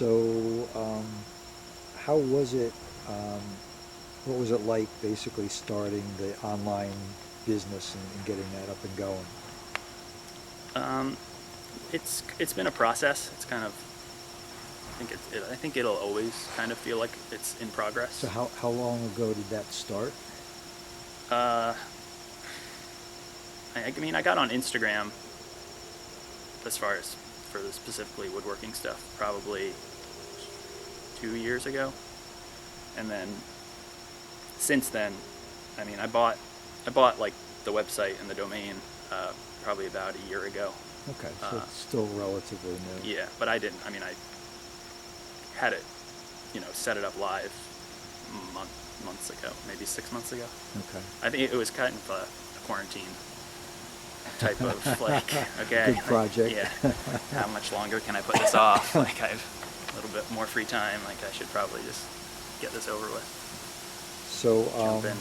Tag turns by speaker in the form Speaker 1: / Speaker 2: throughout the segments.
Speaker 1: So, how was it? Um, what was it like, basically starting the online business and getting that up and going?
Speaker 2: Um, it's been a process. It's kind of I think it'll always kind of feel like it's in
Speaker 1: So,
Speaker 2: progress.
Speaker 1: how long ago did that start?
Speaker 2: Uh, I mean, I got on Instagram as far as for the specifically woodworking stuff probably 2 years ago, and then since then, I mean, I bought like the website and the domain probably about a year ago.
Speaker 1: Okay, so
Speaker 2: Uh,
Speaker 1: it's still relatively new.
Speaker 2: yeah, but I didn't. I mean, I had it, set it up live months ago, maybe 6 months ago.
Speaker 1: Okay.
Speaker 2: I think it was kind of a quarantine type of like, okay,
Speaker 1: Good
Speaker 2: like,
Speaker 1: project.
Speaker 2: yeah, how much longer can I put this off? Like, I have a little bit more free time. Like, I should probably just get this over with,
Speaker 1: So,
Speaker 2: jump in.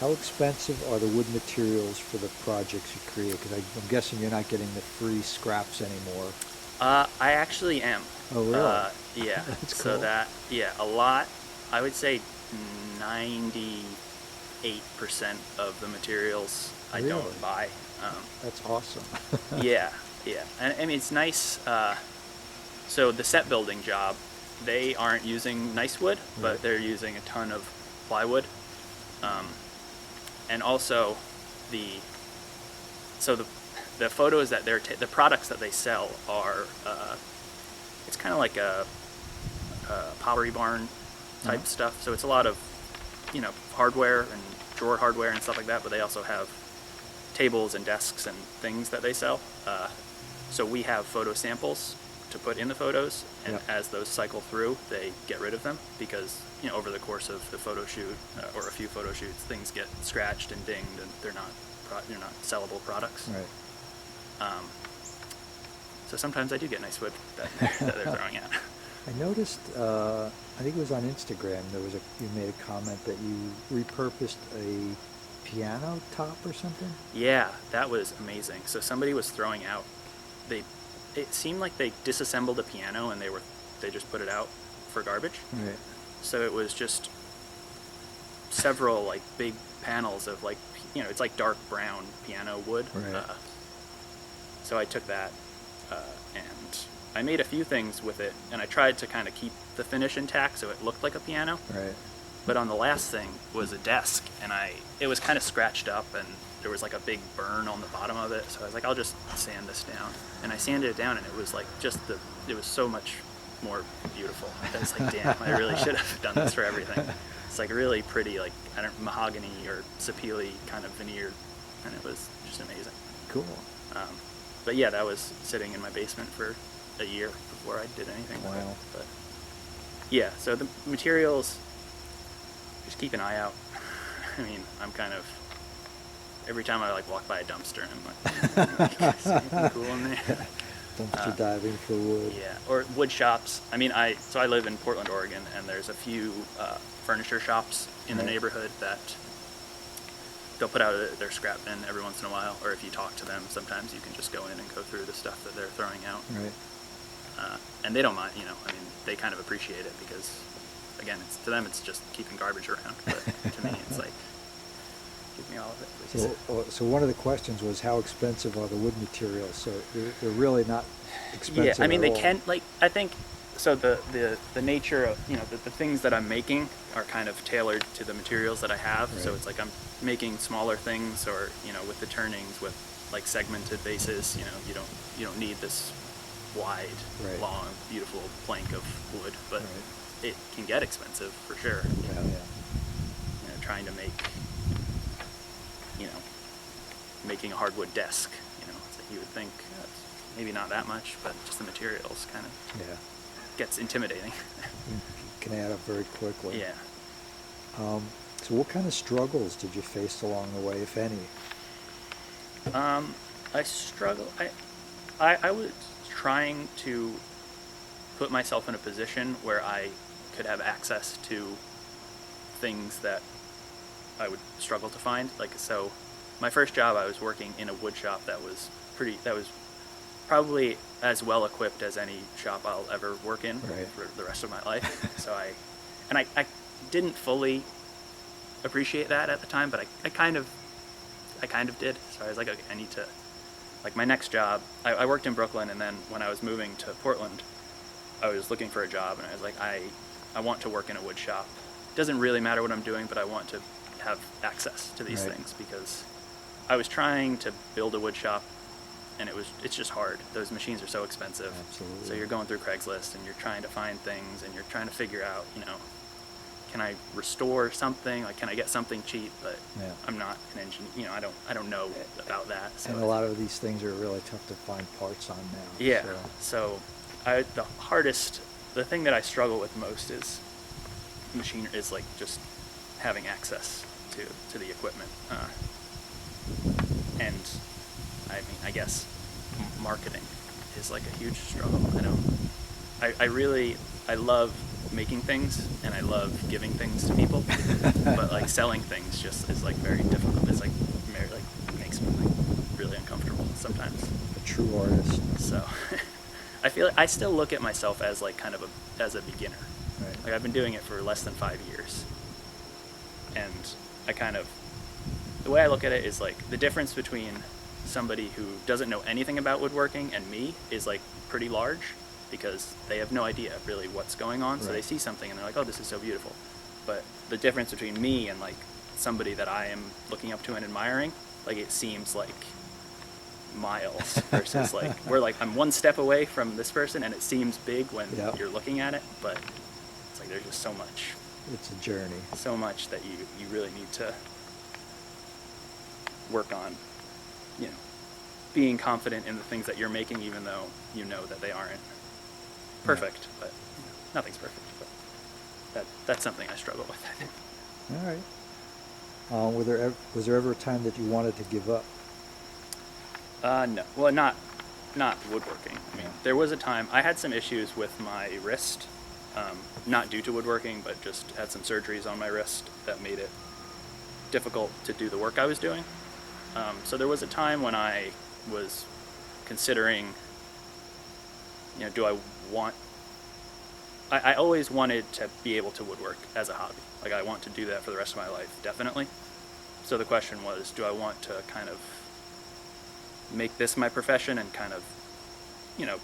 Speaker 1: how expensive are the wood materials for the projects you create? Because I'm guessing you're not getting the free scraps anymore.
Speaker 2: I actually am.
Speaker 1: Oh, really?
Speaker 2: Yeah.
Speaker 1: That's
Speaker 2: So
Speaker 1: cool.
Speaker 2: that, yeah, a lot. I would say 98% of the materials I
Speaker 1: Really?
Speaker 2: don't buy. Um,
Speaker 1: That's awesome.
Speaker 2: yeah, yeah. And I mean, it's nice. So the set building job, they aren't using nice wood,
Speaker 1: Right.
Speaker 2: but they're using a ton of plywood. Um, and also the so the photos that the products that they sell are it's kind of like a Pottery Barn
Speaker 1: Uh-huh.
Speaker 2: type stuff. So it's a lot of hardware and drawer hardware and stuff like that. But they also have tables and desks and things that they sell. So we have photo samples to put in the photos, and
Speaker 1: Yeah.
Speaker 2: as those cycle through, they get rid of them because over the course of the photo shoot or a few photo shoots, things get scratched and dinged, and they're not sellable products.
Speaker 1: Right.
Speaker 2: Um, so sometimes I do get nice wood that they're throwing out.
Speaker 1: I noticed, I think it was on Instagram, you made a comment that you repurposed a piano top or something?
Speaker 2: Yeah, that was amazing. So somebody was throwing out. They, it seemed like they disassembled a piano and they just put it out for garbage.
Speaker 1: Right.
Speaker 2: So it was just several like big panels of like it's like dark brown piano wood.
Speaker 1: Right.
Speaker 2: So I took that and I made a few things with it, and I tried to kind of keep the finish intact so it looked like a piano.
Speaker 1: Right.
Speaker 2: But on the last thing was a desk, and it was kind of scratched up, and there was like a big burn on the bottom of it. So I was like, I'll just sand this down, and I sanded it down, and it was like it was so much more beautiful. I was like, damn, I really should have done this for everything. It's like really pretty, like mahogany or sapele kind of veneered, and it was just amazing.
Speaker 1: Cool.
Speaker 2: Um, but yeah, that was sitting in my basement for a year before I did anything with it.
Speaker 1: Wow.
Speaker 2: But yeah, so the materials, just keep an eye out. I mean, I'm kind of every time I like walk by a dumpster, I'm like, is there anything cool in there?
Speaker 1: Dumpster diving for wood.
Speaker 2: Yeah, or wood shops. I mean, I live in Portland, Oregon, and there's a few furniture shops in the
Speaker 1: Right.
Speaker 2: neighborhood that they'll put out their scrap bin every once in a while, or if you talk to them, sometimes you can just go in and go through the stuff that they're throwing out.
Speaker 1: Right.
Speaker 2: And they don't mind, I mean, they kind of appreciate it because, again, to them it's just keeping garbage around, but to me it's like, give me all of it, please.
Speaker 1: So one of the questions was how expensive are the wood materials? So they're really not
Speaker 2: Yeah,
Speaker 1: expensive
Speaker 2: I mean,
Speaker 1: at
Speaker 2: they
Speaker 1: all.
Speaker 2: can, like, I think, so the nature of, the things that I'm making are kind of tailored to the materials that I have.
Speaker 1: Right.
Speaker 2: So it's like I'm making smaller things, or, with the turnings, with like segmented bases, you don't need this wide,
Speaker 1: Right.
Speaker 2: long, beautiful plank of wood, but
Speaker 1: Right.
Speaker 2: it can get expensive for sure.
Speaker 1: Yeah, yeah.
Speaker 2: Trying to you know, making a hardwood desk, it's like you would think maybe not that much, but just the materials kind of
Speaker 1: Yeah.
Speaker 2: gets intimidating.
Speaker 1: Can add up very quickly.
Speaker 2: Yeah.
Speaker 1: So what kind of struggles did you face along the way, if any?
Speaker 2: I struggle. I was trying to put myself in a position where I could have access to things that I would struggle to find. Like, so my first job, I was working in a wood shop that was probably as well equipped as any shop I'll ever work in
Speaker 1: Right.
Speaker 2: for the rest of my life. So I didn't fully appreciate that at the time, but I kind of did. So I was like, okay, I need to, like, my next job, I worked in Brooklyn, and then when I was moving to Portland, I was looking for a job, and I was like, I want to work in a wood shop. It doesn't really matter what I'm doing, but I want to have access to these
Speaker 1: Right.
Speaker 2: things, because I was trying to build a wood shop, and it's just hard. Those machines are so expensive.
Speaker 1: Absolutely.
Speaker 2: So you're going through Craigslist, and you're trying to find things, and you're trying to figure out, can I restore something? Like, can I get something cheap? But
Speaker 1: Yeah.
Speaker 2: I'm not an engineer. I don't know about that. So
Speaker 1: And a lot of these things are really tough to find parts on now.
Speaker 2: yeah.
Speaker 1: So,
Speaker 2: So the thing that I struggle with most is like just having access to the equipment. And I guess marketing is like a huge struggle. I love making things, and I love giving things to people, but like selling things just is like very difficult. It's like makes me like really uncomfortable sometimes.
Speaker 1: a true artist.
Speaker 2: So I feel like I still look at myself as like kind of as a beginner.
Speaker 1: Right.
Speaker 2: Like, I've been doing it for less than 5 years, and the way I look at it is like the difference between somebody who doesn't know anything about woodworking and me is like pretty large, because they have no idea really what's going on. So they
Speaker 1: Right.
Speaker 2: see something and they're like, oh, this is so beautiful. But the difference between me and like somebody that I am looking up to and admiring, like, it seems like miles versus like I'm one step away from this person, and it seems big when
Speaker 1: Yep.
Speaker 2: you're looking at it, but it's like there's just so much
Speaker 1: It's a journey.
Speaker 2: that you really need to work on, being confident in the things that you're making, even though you know that they aren't perfect. But nothing's perfect. But that's something I struggle with, I think.
Speaker 1: All right. Was there ever a time that you wanted to give up?
Speaker 2: No. Well, not woodworking. I mean,
Speaker 1: Yeah.
Speaker 2: there was a time I had some issues with my wrist, not due to woodworking, but just had some surgeries on my wrist that made it difficult to do the work I was doing. So there was a time when I was considering, do I want... I always wanted to be able to woodwork as a hobby. Like, I want to do that for the rest of my life, definitely. So the question was, do I want to kind of make this my profession and kind of,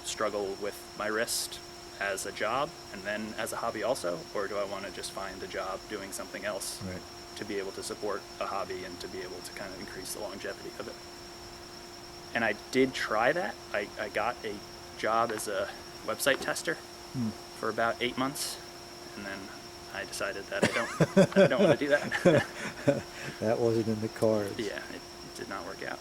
Speaker 2: struggle with my wrist as a job and then as a hobby also? Or do I want to just find a job doing something else
Speaker 1: Right.
Speaker 2: to be able to support a hobby and to be able to kind of increase the longevity of it? And I did try that. I got a job as a website tester for about 8 months, and then I decided that I don't want to do that.
Speaker 1: That wasn't in the cards.
Speaker 2: Yeah, it did not work out.